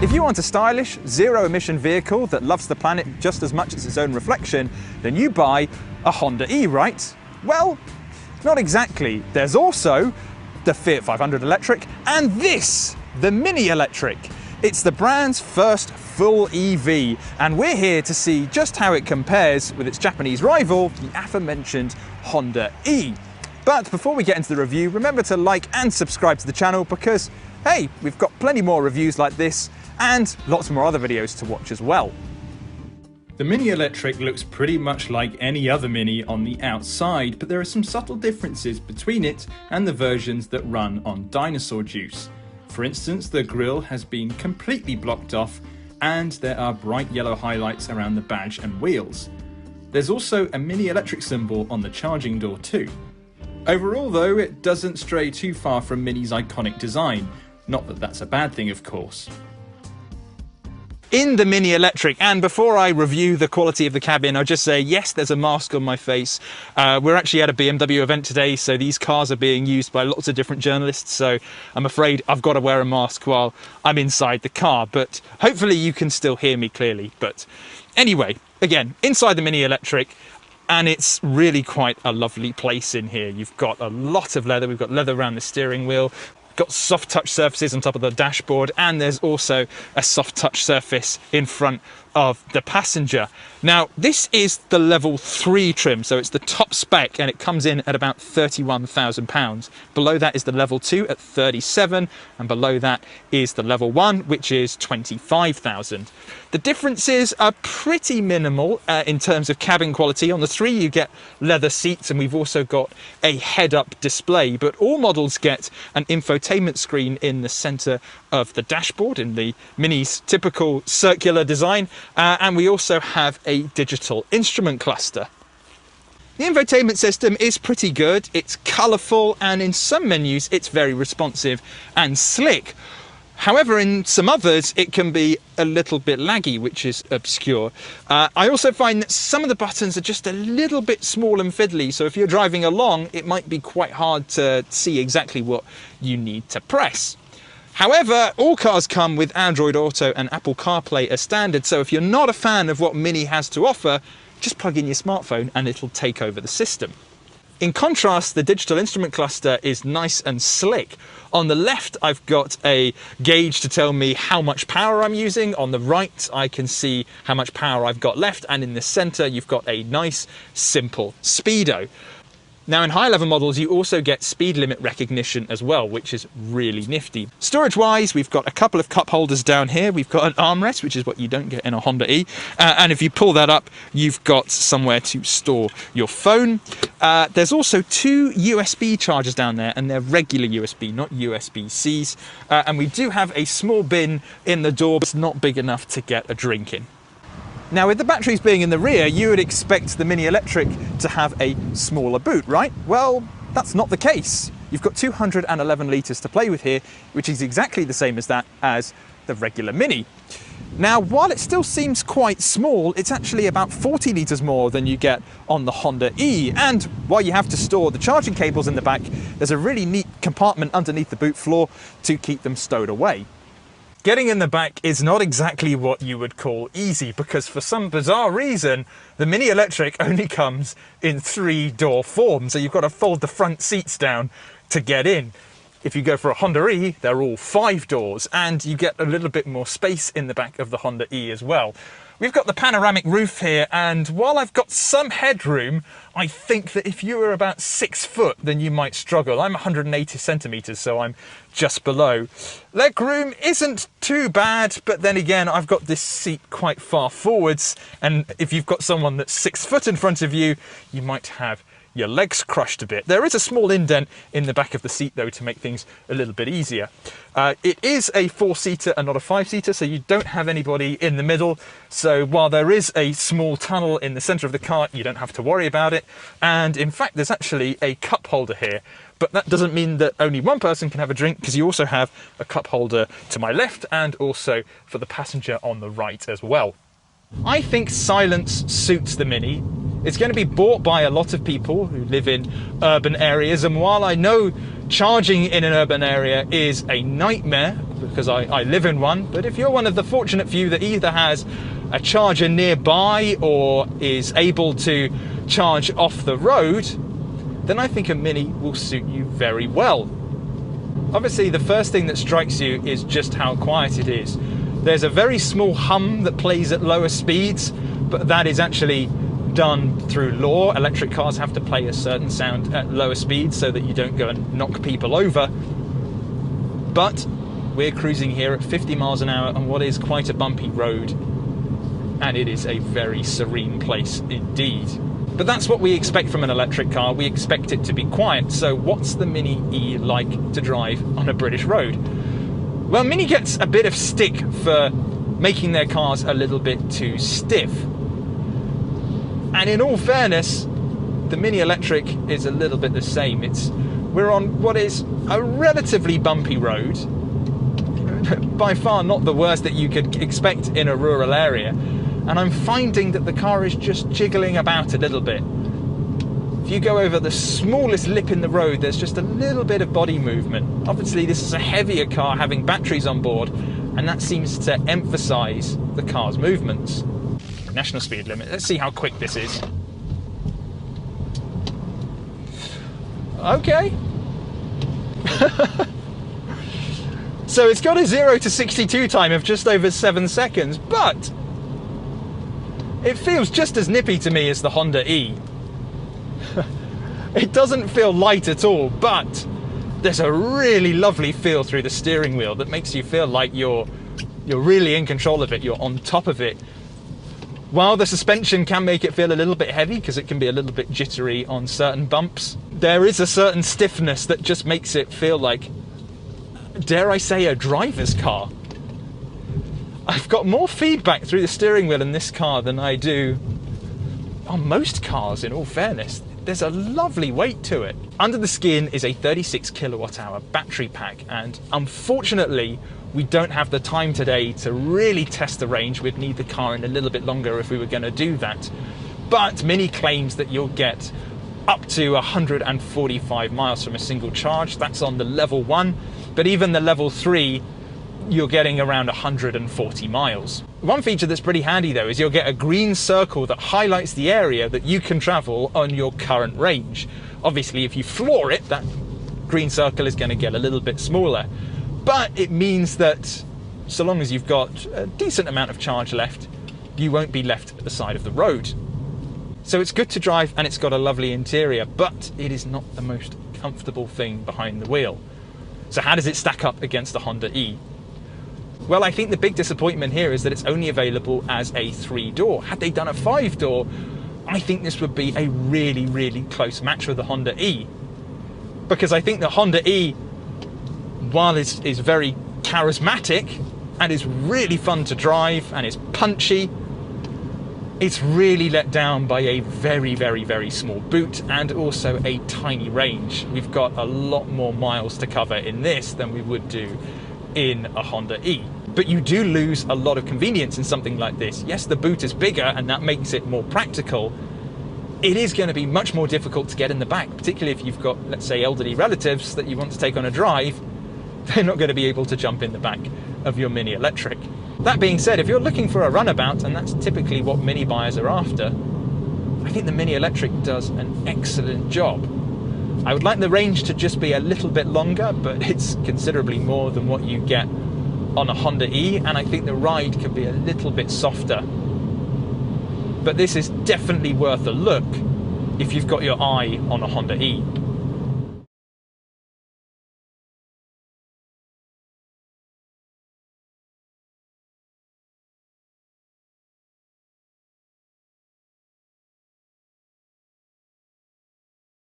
If you want a stylish, zero-emission vehicle that loves the planet just as much as its own reflection, then you buy a Honda E, right? Well, not exactly. There's also the Fiat 500 electric and this, the Mini electric. It's the brand's first full EV, and we're here to see just how it compares with its Japanese rival, the aforementioned Honda E. But before we get into the review, remember to like and subscribe to the channel because, hey, we've got plenty more reviews like this and lots more other videos to watch as well. The Mini Electric looks pretty much like any other Mini on the outside, but there are some subtle differences between it and the versions that run on dinosaur juice. For instance, the grille has been completely blocked off and there are bright yellow highlights around the badge and wheels. There's also a Mini Electric symbol on the charging door too. Overall though, it doesn't stray too far from Mini's iconic design. Not that that's a bad thing, of course. In the Mini Electric, and before I review the quality of the cabin, I'll just say, yes, there's a mask on my face. We're actually at a BMW event today, so these cars are being used by lots of different journalists, so I'm afraid I've got to wear a mask while I'm inside the car, but hopefully you can still hear me clearly. But anyway, again, inside the Mini Electric, and it's really quite a lovely place in here. You've got a lot of leather. We've got leather around the steering wheel, got soft touch surfaces on top of the dashboard, and there's also a soft touch surface in front of the passenger. Now, this is the level 3 trim, so it's the top spec, and it comes in at about £31,000. Below that is the level 2 at 37, and below that is the level 1, which is 25,000. The differences are pretty minimal in terms of cabin quality. On the 3 you get leather seats, and we've also got a head-up display, but all models get an infotainment screen in the center of the dashboard in the Mini's typical circular design, and we also have a digital instrument cluster. The infotainment system is pretty good. It's colourful, and in some menus it's very responsive and slick. However, in some others it can be a little bit laggy, which is obscure. I also find that some of the buttons are just a little bit small and fiddly, so if you're driving along it might be quite hard to see exactly what you need to press. However, all cars come with Android Auto and Apple CarPlay as standard, so if you're not a fan of what Mini has to offer, just plug in your smartphone and it'll take over the system. In contrast, the digital instrument cluster is nice and slick. On the left, I've got a gauge to tell me how much power I'm using. On the right, I can see how much power I've got left. And in the center, you've got a nice, simple speedo. Now, in high-level models, you also get speed limit recognition as well, which is really nifty. Storage-wise, we've got a couple of cup holders down here. We've got an armrest, which is what you don't get in a Honda E. And if you pull that up, you've got somewhere to store your phone. There's also 2 USB chargers down there, and they're regular USB, not USB-Cs. And we do have a small bin in the door, but it's not big enough to get a drink in. Now, with the batteries being in the rear, you would expect the Mini Electric to have a smaller boot, right? Well, that's not the case. You've got 211 litres to play with here, which is exactly the same as that as the regular Mini. Now, while it still seems quite small, it's actually about 40 litres more than you get on the Honda E. And while you have to store the charging cables in the back, there's a really neat compartment underneath the boot floor to keep them stowed away. Getting in the back is not exactly what you would call easy, because for some bizarre reason, the Mini Electric only comes in 3-door form, so you've got to fold the front seats down to get in. If you go for a Honda E, they're all 5 doors, and you get a little bit more space in the back of the Honda E as well. We've got the panoramic roof here, and while I've got some headroom, I think that if you were about 6 foot, then you might struggle. I'm 180 centimetres, so I'm just below. Legroom isn't too bad, but then again, I've got this seat quite far forwards, and if you've got someone that's 6 foot in front of you, you might have your legs crushed a bit. There is a small indent in the back of the seat though to make things a little bit easier. It is a 4-seater and not a 5-seater, so you don't have anybody in the middle. So while there is a small tunnel in the center of the car, you don't have to worry about it. And in fact, there's actually a cup holder here, but that doesn't mean that only one person can have a drink, because you also have a cup holder to my left and also for the passenger on the right as well. I think silence suits the Mini. It's going to be bought by a lot of people who live in urban areas, and while I know charging in an urban area is a nightmare, because I live in one, but if you're one of the fortunate few that either has a charger nearby or is able to charge off the road, then I think a Mini will suit you very well. Obviously, the first thing that strikes you is just how quiet it is. There's a very small hum that plays at lower speeds, but that is actually done through law. Electric cars have to play a certain sound at lower speeds so that you don't go and knock people over. But we're cruising here at 50 miles an hour on what is quite a bumpy road, and it is a very serene place indeed. But that's what we expect from an electric car. We expect it to be quiet. So what's the Mini E like to drive on a British road? Well, Mini gets a bit of stick for making their cars a little bit too stiff. And in all fairness, the Mini Electric is a little bit the same. We're on what is a relatively bumpy road, by far not the worst that you could expect in a rural area, and I'm finding that the car is just jiggling about a little bit. If you go over the smallest lip in the road, there's just a little bit of body movement. Obviously, this is a heavier car having batteries on board, and that seems to emphasize the car's movements. National speed limit. Let's see how quick this is. Okay. So it's got a 0 to 62 time of just over 7 seconds, but it feels just as nippy to me as the Honda E. It doesn't feel light at all, but there's a really lovely feel through the steering wheel that makes you feel like you're really in control of it, you're on top of it. While the suspension can make it feel a little bit heavy because it can be a little bit jittery on certain bumps, there is a certain stiffness that just makes it feel like, dare I say, a driver's car. I've got more feedback through the steering wheel in this car than I do on most cars, in all fairness. There's a lovely weight to it. Under the skin is a 36 kilowatt hour battery pack, and unfortunately we don't have the time today to really test the range. We'd need the car in a little bit longer if we were going to do that. But Mini claims that you'll get up to 145 miles from a single charge. That's on the level 1, but even the level 3 you're getting around 140 miles. One feature that's pretty handy though is you'll get a green circle that highlights the area that you can travel on your current range. Obviously if you floor it, that green circle is going to get a little bit smaller, but it means that so long as you've got a decent amount of charge left, you won't be left at the side of the road. So it's good to drive and it's got a lovely interior, but it is not the most comfortable thing behind the wheel. So how does it stack up against the Honda E? Well, I think the big disappointment here is that it's only available as a 3-door. Had they done a 5-door, I think this would be a really, really close match with the Honda E. Because I think the Honda E, while is very charismatic and is really fun to drive and is punchy, it's really let down by a very, very, very small boot and also a tiny range. We've got a lot more miles to cover in this than we would do in a Honda E. But you do lose a lot of convenience in something like this. Yes, the boot is bigger and that makes it more practical. It is going to be much more difficult to get in the back, particularly if you've got, let's say, elderly relatives that you want to take on a drive. They're not going to be able to jump in the back of your Mini Electric. That being said, if you're looking for a runabout, and that's typically what Mini buyers are after, I think the Mini Electric does an excellent job. I would like the range to just be a little bit longer, but it's considerably more than what you get on a Honda E, and I think the ride can be a little bit softer. But this is definitely worth a look if you've got your eye on a Honda E.